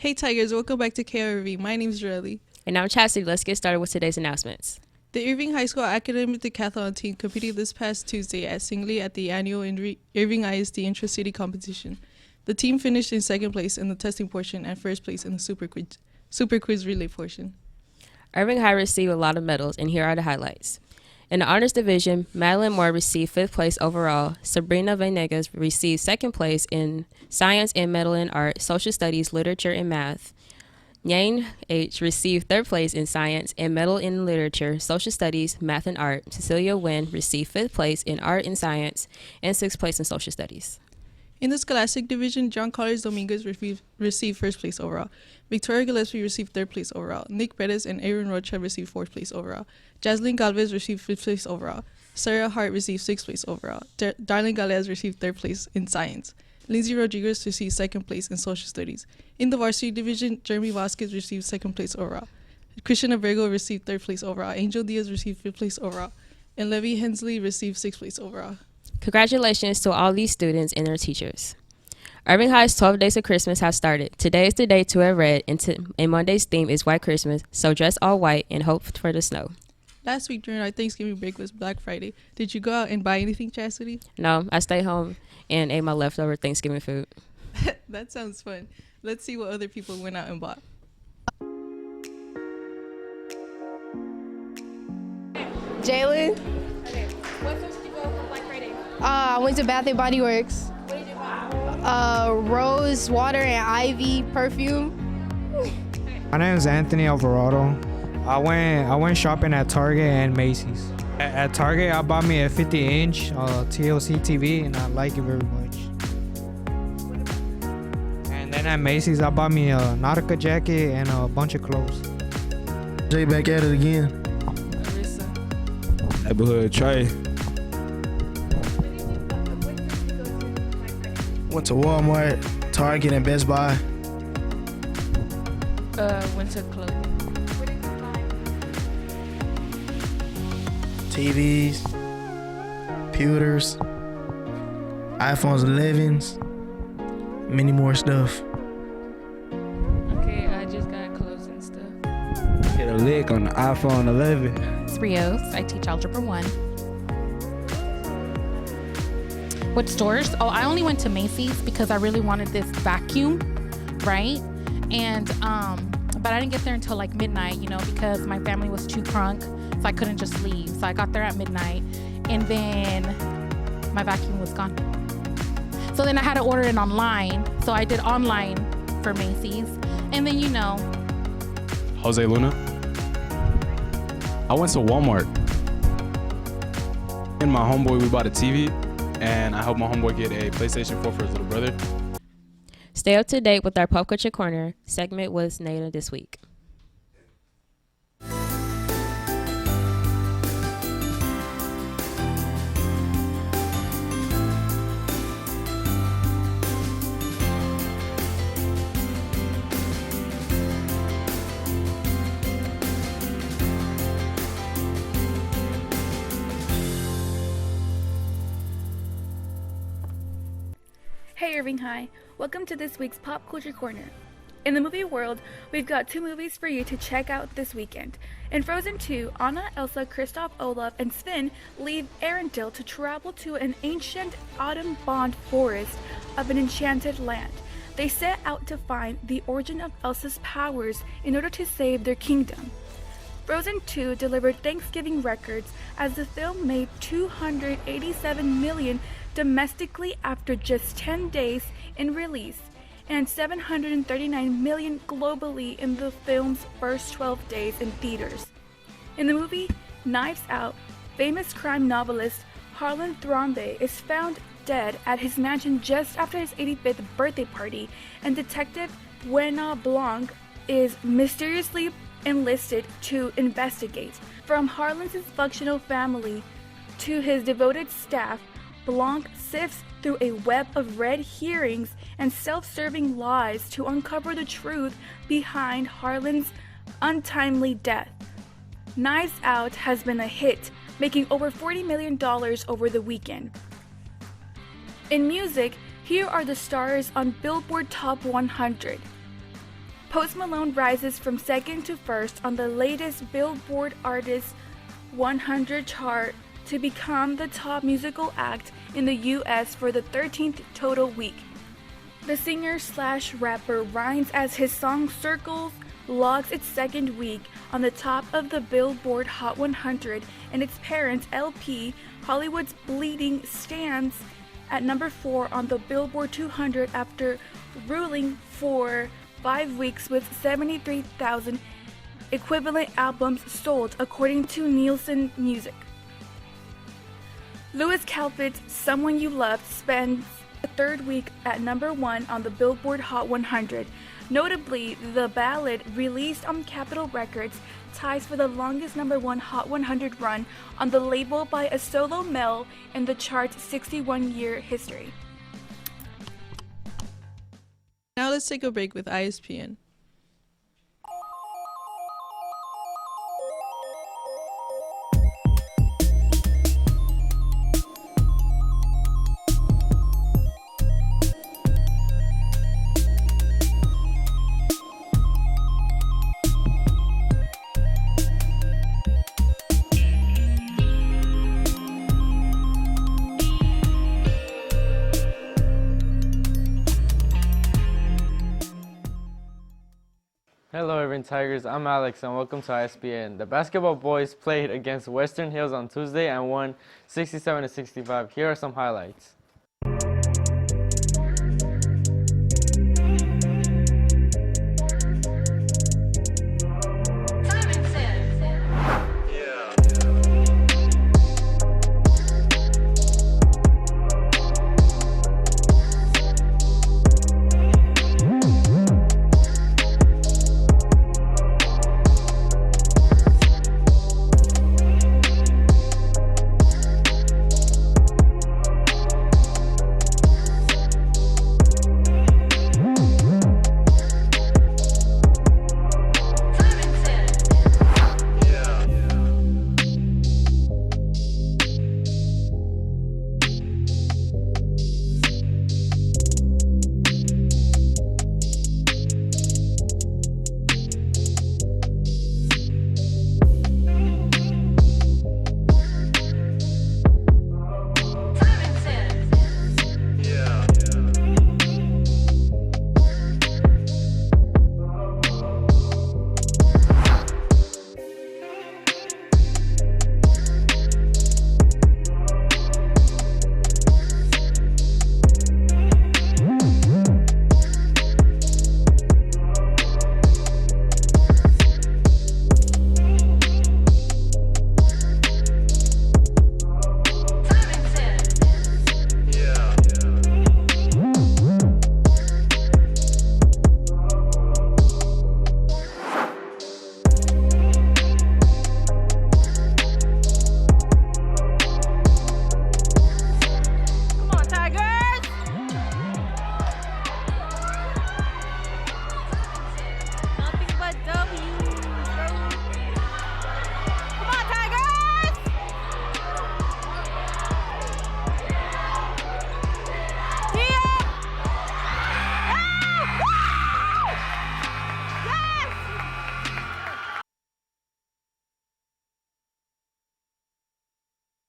Hey Tigers, welcome back to KRV. My name's Joreli. And I'm Chastity. Let's get started with today's announcements. The Irving High School Academic Decathlon team competed this past Tuesday at Singley at the annual Irving ISD Intra-City competition. The team finished in second place in the testing portion and first place in the Super Quiz relay portion. Irving High received a lot of medals, and here are the highlights. In the honors division, Madeline Moore received 5th place overall. Sabrina Venegas received 2nd place in science and medal in art, social studies, literature, and math. Yang H. received 3rd place in science and medal in literature, social studies, math, and art. Cecilia Nguyen received 5th place in art and science and 6th place in social studies. In the scholastic division, John Carlos Dominguez received 1st place overall. Victoria Gillespie received 3rd place overall. Nick Perez and Aaron Rocha received 4th place overall. Jaslyn Galvez received 5th place overall. Sarah Hart received 6th place overall. Darlene Galez received 3rd place in science. Lindsay Rodriguez received 2nd place in social studies. In the varsity division, Jeremy Vasquez received 2nd place overall. Christian Abrego received 3rd place overall. Angel Diaz received 5th place overall. And Levy Hensley received 6th place overall. Congratulations to all these students and their teachers. Irving High's 12 Days of Christmas have started. Today is the day to wear red, and Monday's theme is White Christmas, so dress all white and hope for the snow. Last week during our Thanksgiving break was Black Friday. Did you go out and buy anything, Chastity? No, I stayed home and ate my leftover Thanksgiving food. That sounds fun. Let's see what other people went out and bought. Jalen. Okay. What stores did you go for Black Friday? I went to Bath and Body Works. What did you buy? Rose water and Ivy perfume. My name is Anthony Alvarado. I went shopping at Target and Macy's. At Target, I bought me a 50-inch TLC TV, and I like it very much. And then at Macy's, I bought me a Nautica jacket and a bunch of clothes. Jay back at it again. Neighborhood Trey. Went to Walmart, Target, and Best Buy. Went to clothing. What did you buy? TVs, computers, iPhones 11s, many more stuff. Okay, I just got clothes and stuff. Hit a lick on the iPhone 11. It's Rios. I teach Algebra 1. What stores? Oh, I only went to Macy's because I really wanted this vacuum, right? And, but I didn't get there until like midnight, because my family was too crunk, so I couldn't just leave. So I got there at midnight, and then my vacuum was gone. So then I had to order it online. So I did online for Macy's. And then, Jose Luna. I went to Walmart. And my homeboy, we bought a TV, and I helped my homeboy get a PlayStation 4 for his little brother. Stay up to date with our Pop Culture Corner segment with Nada this week. Hey Irving High, welcome to this week's Pop Culture Corner. In the movie world, we've got 2 movies for you to check out this weekend. In Frozen 2, Anna, Elsa, Kristoff, Olaf, and Sven leave Arendelle to travel to an ancient autumn bond forest of an enchanted land. They set out to find the origin of Elsa's powers in order to save their kingdom. Frozen 2 delivered Thanksgiving records as the film made $287 million domestically after just 10 days in release, and $739 million globally in the film's first 12 days in theaters. In the movie Knives Out, famous crime novelist Harlan Thrombey is found dead at his mansion just after his 85th birthday party, and Detective Buena Blanc is mysteriously enlisted to investigate. From Harlan's dysfunctional family to his devoted staff, Blanc sifts through a web of red herrings and self-serving lies to uncover the truth behind Harlan's untimely death. Knives Out has been a hit, making over $40 million over the weekend. In music, here are the stars on Billboard Top 100. Post Malone rises from second to first on the latest Billboard Artist 100 chart to become the top musical act in the US for the 13th total week. The singer/rapper Rhymes as his song Circles logs its second week on the top of the Billboard Hot 100, and its parent LP, Hollywood's Bleeding, stands at number 4 on the Billboard 200 after ruling for 5 weeks with 73,000 equivalent albums sold, according to Nielsen Music. Lewis Capaldi's Someone You Loved spends the third week at number 1 on the Billboard Hot 100. Notably, the ballad, released on Capitol Records, ties for the longest number 1 Hot 100 run on the label by a solo male in the chart's 61-year history. Now let's take a break with ISPN. Hello Irving Tigers, I'm Alex and welcome to ISPN. The basketball boys played against Western Hills on Tuesday and won 67-65. Here are some highlights.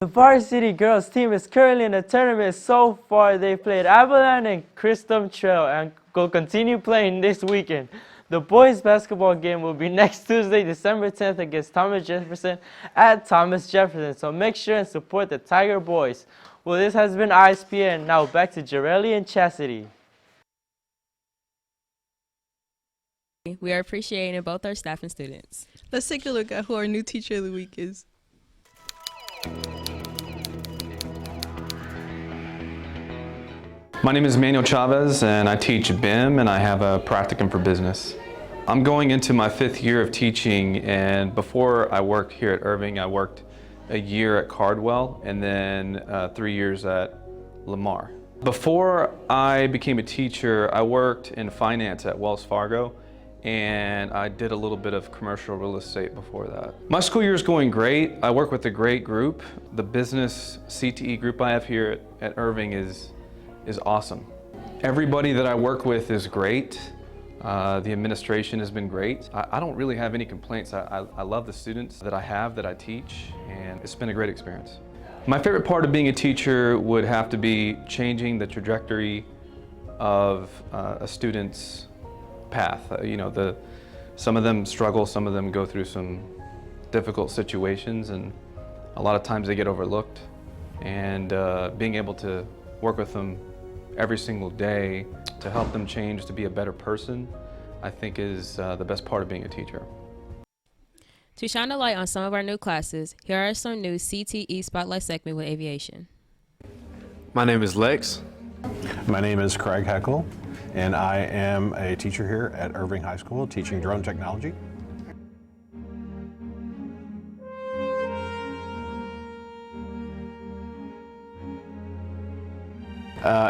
The varsity girls team is currently in the tournament. So far, they played Abilene and Christum Trail and will continue playing this weekend. The boys basketball game will be next Tuesday, December 10th against Thomas Jefferson at Thomas Jefferson. So make sure and support the Tiger boys. Well, this has been ISPN. Now back to Jareli and Chastity. We are appreciating both our staff and students. Let's take a look at who our new teacher of the week is. My name is Manuel Chavez and I teach BIM and I have a practicum for business. I'm going into my 5th year of teaching, and before I worked here at Irving, I worked a year at Cardwell and then 3 years at Lamar. Before I became a teacher, I worked in finance at Wells Fargo, and I did a little bit of commercial real estate before that. My school year is going great. I work with a great group. The business CTE group I have here at Irving is awesome. Everybody that I work with is great. The administration has been great. I don't really have any complaints. I love the students that I teach, and it's been a great experience. My favorite part of being a teacher would have to be changing the trajectory of a student's path. Some of them struggle, some of them go through some difficult situations, and a lot of times they get overlooked. And being able to work with them every single day to help them change to be a better person, I think is the best part of being a teacher. To shine a light on some of our new classes, here are some new CTE Spotlight segment with aviation. My name is Lex. My name is Craig Heckel, and I am a teacher here at Irving High School teaching drone technology.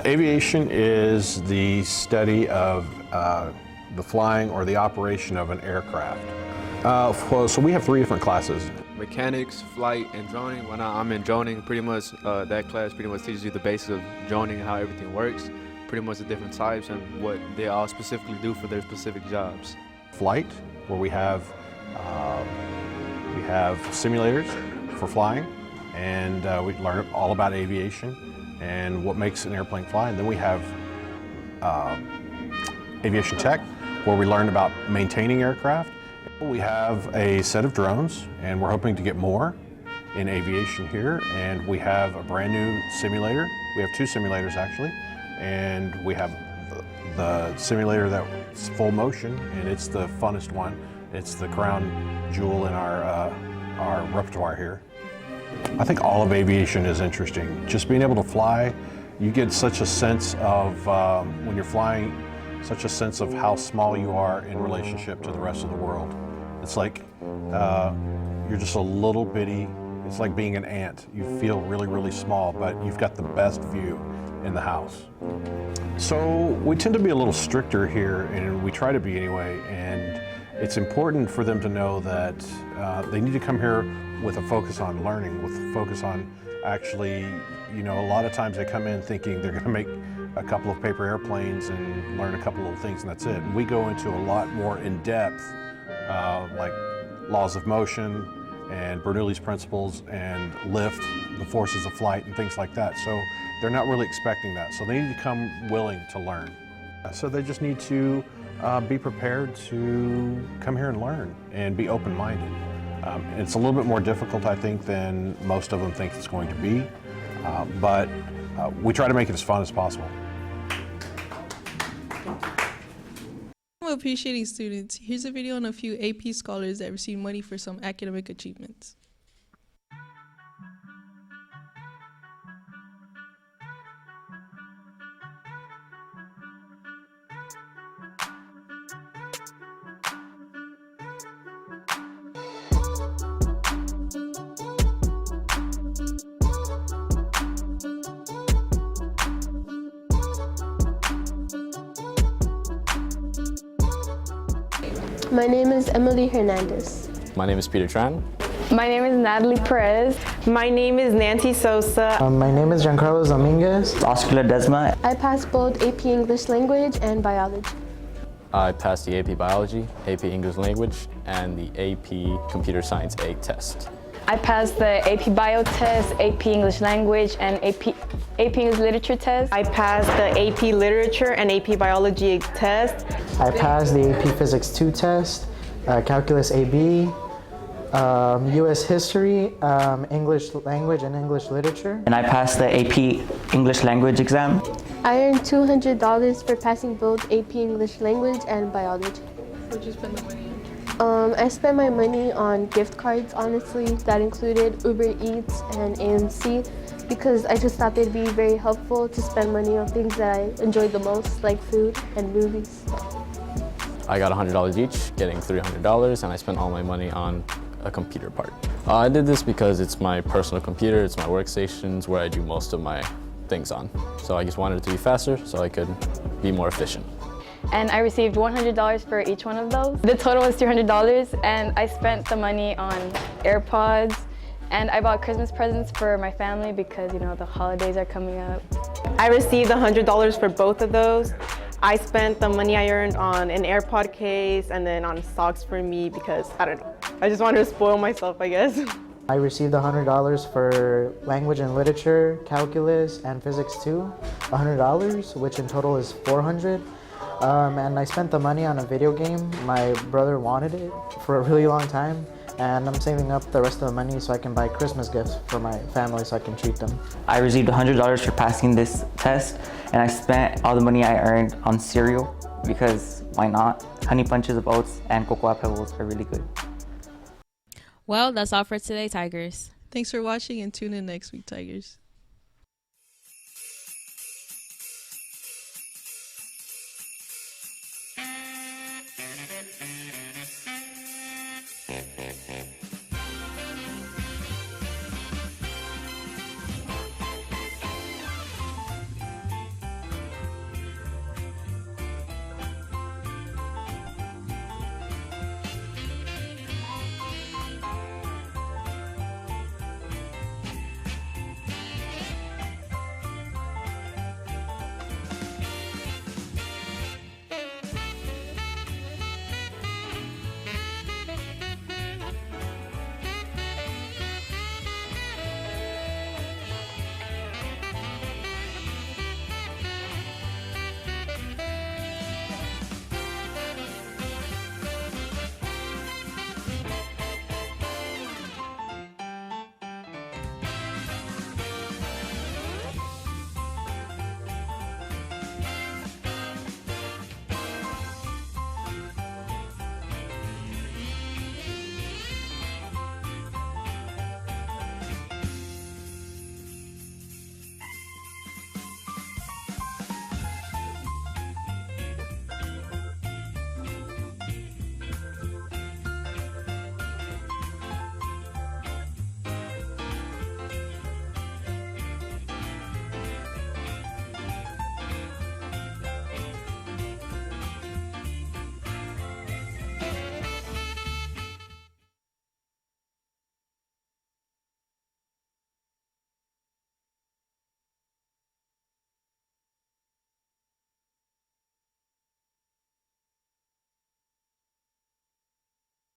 Aviation is the study of the flying or the operation of an aircraft. So we have 3 different classes. Mechanics, flight, and droning. When I'm in droning, pretty much that class pretty much teaches you the basics of droning and how everything works, pretty much the different types and what they all specifically do for their specific jobs. Flight, where we have simulators for flying, and we learn all about aviation and what makes an airplane fly. And then we have aviation tech, where we learn about maintaining aircraft. We have a set of drones, and we're hoping to get more in aviation here. And we have a brand new simulator. We have 2 simulators actually, and we have the simulator that's full motion, and it's the funnest one. It's the crown jewel in our repertoire here. I think all of aviation is interesting. Just being able to fly, you get such a sense of, when you're flying, such a sense of how small you are in relationship to the rest of the world. It's like you're just a little bitty, it's like being an ant. You feel really, really small, but you've got the best view in the house. So we tend to be a little stricter here, and we try to be anyway, and it's important for them to know that they need to come here with a focus on learning, with a focus on actually, a lot of times they come in thinking they're gonna make a couple of paper airplanes and learn a couple of things and that's it. And we go into a lot more in depth, like laws of motion and Bernoulli's principles and lift, the forces of flight and things like that. So they're not really expecting that. So they need to come willing to learn. So they just need to be prepared to come here and learn and be open-minded. It's a little bit more difficult, I think, than most of them think it's going to be, but we try to make it as fun as possible. Appreciating students, here's a video on a few AP scholars that received money for some academic achievements. My name is Emily Hernandez. My name is Peter Tran. My name is Natalie Perez. My name is Nancy Sosa. My name is Giancarlo Dominguez. Oscar Ledesma. I passed both AP English Language and Biology. I passed the AP Biology, AP English Language, and the AP Computer Science A test. I passed the AP Bio test, AP English Language, and AP English Literature test. I passed the AP Literature and AP Biology test. I passed the AP Physics 2 test, Calculus AB, US History, English Language and English Literature. And I passed the AP English Language exam. I earned $200 for passing both AP English Language and Biology. What'd you spend the money on? I spent my money on gift cards, honestly. That included Uber Eats and AMC, because I just thought they'd be very helpful to spend money on things that I enjoyed the most, like food and movies. I got $100 each, getting $300, and I spent all my money on a computer part. I did this because it's my personal computer, it's my workstations where I do most of my things on. So I just wanted it to be faster so I could be more efficient. And I received $100 for each one of those. The total was $300, and I spent the money on AirPods, and I bought Christmas presents for my family because, the holidays are coming up. I received $100 for both of those. I spent the money I earned on an AirPod case and then on socks for me because, I don't know, I just wanted to spoil myself, I guess. I received $100 for language and literature, calculus, and physics 2. $100, which in total is $400. And I spent the money on a video game. My brother wanted it for a really long time, and I'm saving up the rest of the money so I can buy Christmas gifts for my family so I can treat them. I received $100 for passing this test, and I spent all the money I earned on cereal because why not? Honey Bunches of Oats and Cocoa Pebbles are really good. Well, that's all for today, Tigers. Thanks for watching and tune in next week, Tigers.